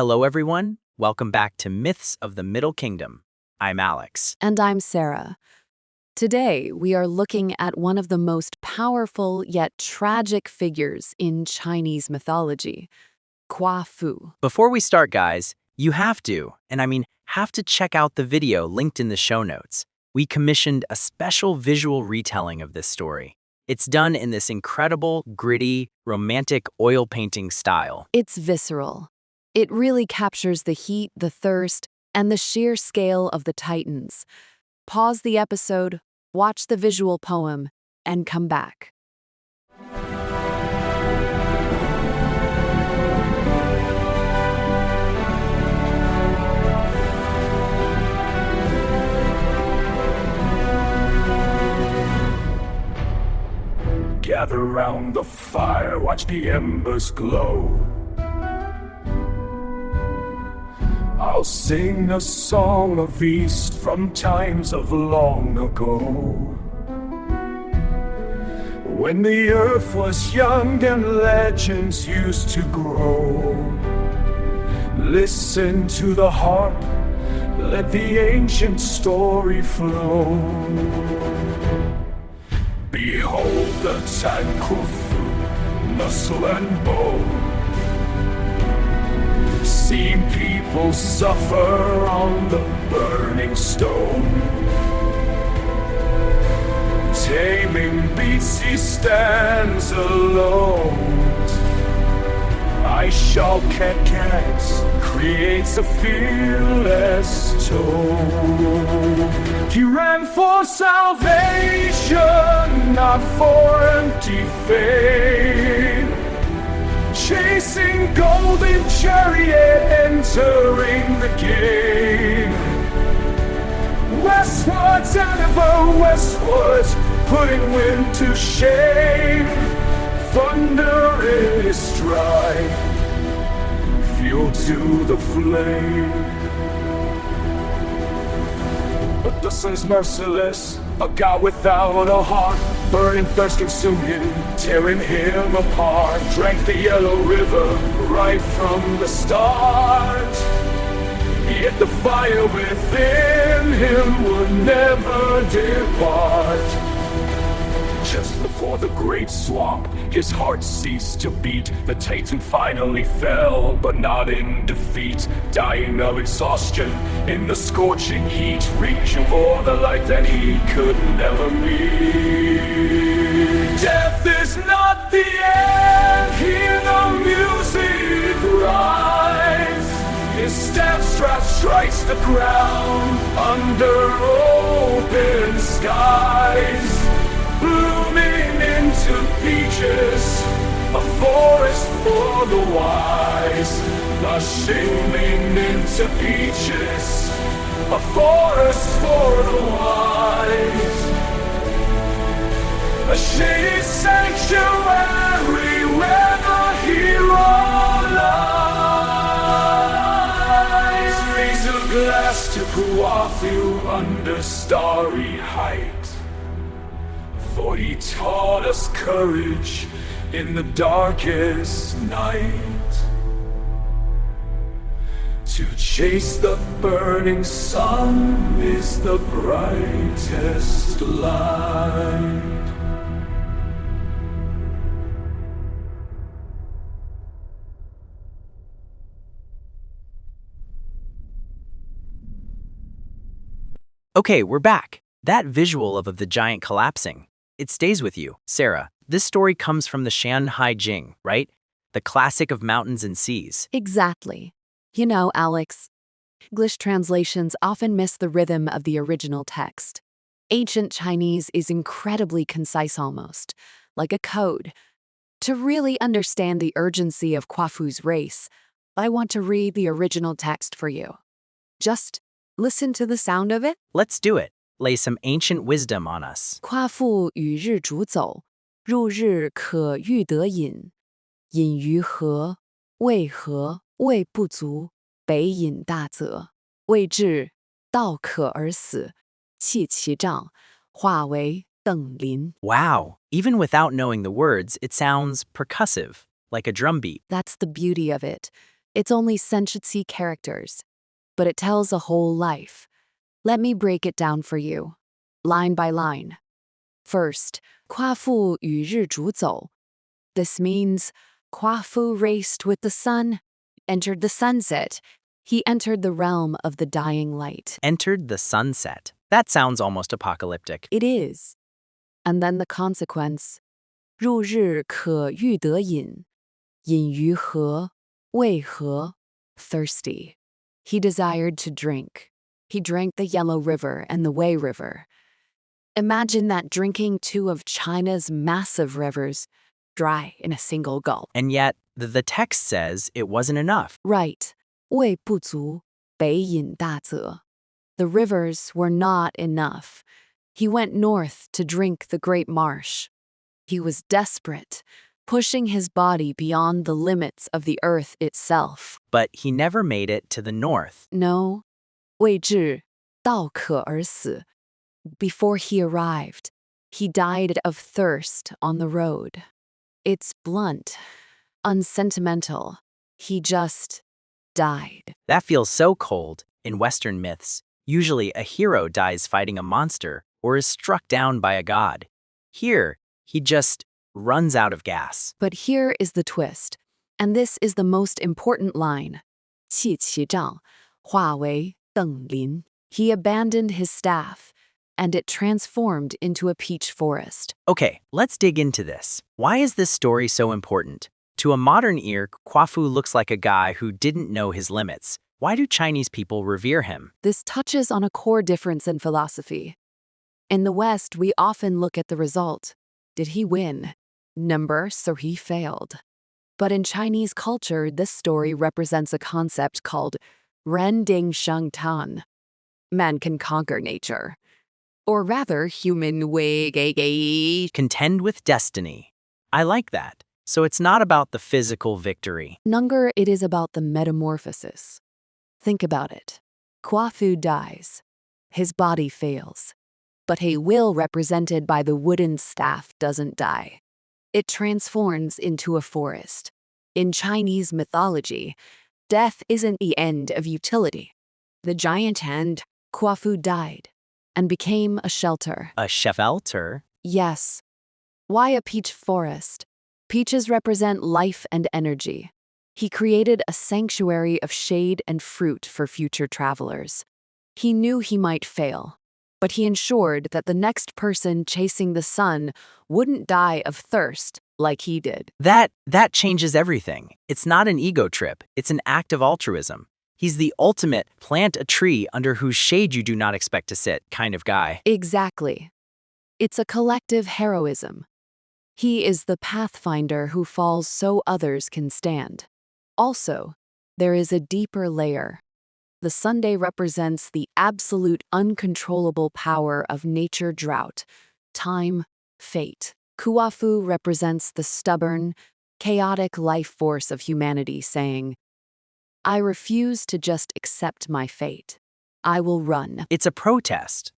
Hello, everyone. Welcome back to Myths of the Middle Kingdom. I'm Alex. And I'm Sarah. Today, we are looking at one of the most powerful yet tragic figures in Chinese mythology, Kuafu. Before we start, guys, you have to check out the video linked in the show notes. We commissioned a special visual retelling of this story. It's done in this incredible, gritty, romantic oil painting style. It's visceral. It really captures the heat, the thirst, and the sheer scale of the Titans. Pause the episode, watch the visual poem, and come back. Gather round the fire, watch the embers glow. I'll sing a song of East from times of long ago, when the earth was young and legends used to grow. Listen to the harp, let the ancient story flow. Behold the Kuafu, muscle and bone. Seen people suffer on the burning stone. Taming beasts, he stands alone. I shall cats creates a fearless tone. He ran for salvation, not for empty fame. Chasing golden chariot, entering the game. Westwards and ever westwards, putting wind to shame. Thunder in his stride, fuel to the flame. But the sun's merciless, a god without a heart. Burning thirst consumed him, tearing him apart. Drank the yellow river right from the start. Yet the fire within him would never depart. Just before the great swamp, his heart ceased to beat. The Titan finally fell, but not in defeat. Dying of exhaustion in the scorching heat, reaching for the light that he could never meet. Death is not the end, hear the music rise. His staff strap strikes the ground under open skies. Blooming into peaches, a forest for the wise. Blushing into peaches, a forest for the wise. A shady sanctuary where the hero lies. Raise a glass to Kuafu under starry height. For he taught us courage in the darkest night. To chase the burning sun is the brightest light. Okay, we're back. That visual of the giant collapsing, it stays with you. Sarah, this story comes from the Shanhai Jing, right? The classic of mountains and seas. Exactly. You know, Alex, English translations often miss the rhythm of the original text. Ancient Chinese is incredibly concise almost, like a code. To really understand the urgency of Kuafu's race, I want to read the original text for you. Just listen to the sound of it. Let's do it. Lay some ancient wisdom on us. 夸父与日逐走，入日可欲得饮。饮于何？为何？谓不足，北饮大则。谓至，道可而死，弃其杖，化为邓林. Wow, even without knowing the words, it sounds percussive, like a drum beat. That's the beauty of it. It's only senshutsi characters, but it tells a whole life. Let me break it down for you, line by line. First, Kuafu 与日逐走. This means Kuafu raced with the sun, entered the sunset. He entered the realm of the dying light. Entered the sunset. That sounds almost apocalyptic. It is. And then the consequence. 入日可欲得饮，饮于何？为何？ Thirsty. He desired to drink. He drank the Yellow River and the Wei River. Imagine that, drinking two of China's massive rivers, dry in a single gulp. And yet, the text says it wasn't enough. Right. 胃不足，北饮大泽. The rivers were not enough. He went north to drink the great marsh. He was desperate, pushing his body beyond the limits of the earth itself. But he never made it to the north. No. 未至，道渴而死. Before he arrived, he died of thirst on the road. It's blunt, unsentimental. He just died. That feels so cold. In Western myths, usually a hero dies fighting a monster or is struck down by a god. Here, he just runs out of gas. But here is the twist, and this is the most important line. 气其杖，化为邓林. He abandoned his staff, and it transformed into a peach forest. Okay, let's dig into this. Why is this story so important? To a modern ear, Kuafu looks like a guy who didn't know his limits. Why do Chinese people revere him? This touches on a core difference in philosophy. In the West, we often look at the result. Did he win? Number, so he failed. But in Chinese culture, this story represents a concept called Ren Ding Sheng Tan. Man can conquer nature. Or rather, human way. Contend with destiny. I like that. So it's not about the physical victory. Nunger, it is about the metamorphosis. Think about it. Kuafu dies. His body fails. But his will, represented by the wooden staff, doesn't die. It transforms into a forest. In Chinese mythology, death isn't the end of utility. The giant hand, Kuafu, died and became a shelter. A shelter? Yes. Why a peach forest? Peaches represent life and energy. He created a sanctuary of shade and fruit for future travelers. He knew he might fail, but he ensured that the next person chasing the sun wouldn't die of thirst like he did. That changes everything. It's not an ego trip. It's an act of altruism. He's the ultimate plant a tree under whose shade you do not expect to sit kind of guy. Exactly. It's a collective heroism. He is the pathfinder who falls so others can stand. Also, there is a deeper layer. The Sunday represents the absolute uncontrollable power of nature, drought, time, fate. Kuafu represents the stubborn, chaotic life force of humanity saying, I refuse to just accept my fate. I will run. It's a protest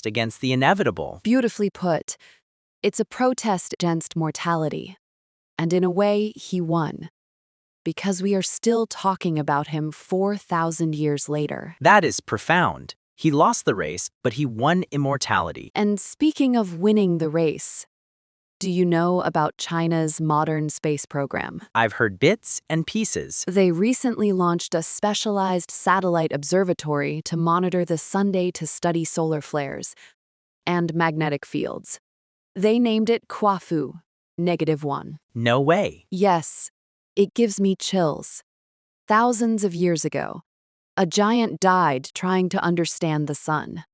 against the inevitable. Beautifully put. It's a protest against mortality. And in a way, he won. Because we are still talking about him 4,000 years later. That is profound. He lost the race, but he won immortality. And speaking of winning the race, do you know about China's modern space program? I've heard bits and pieces. They recently launched a specialized satellite observatory to monitor the Sunday to study solar flares and magnetic fields. They named it Kuafu, -1. No way. Yes, it gives me chills. Thousands of years ago, a giant died trying to understand the sun.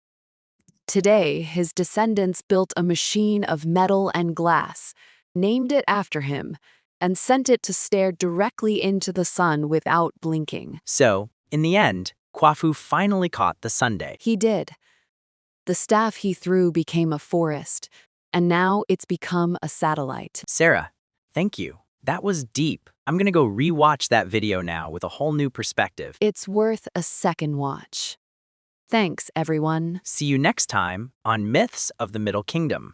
Today, his descendants built a machine of metal and glass, named it after him, and sent it to stare directly into the sun without blinking. So, in the end, Kuafu finally caught the Sunday. He did. The staff he threw became a forest, and now it's become a satellite. Sarah, thank you. That was deep. I'm gonna go rewatch that video now with a whole new perspective. It's worth a second watch. Thanks, everyone. See you next time on Myths of the Middle Kingdom.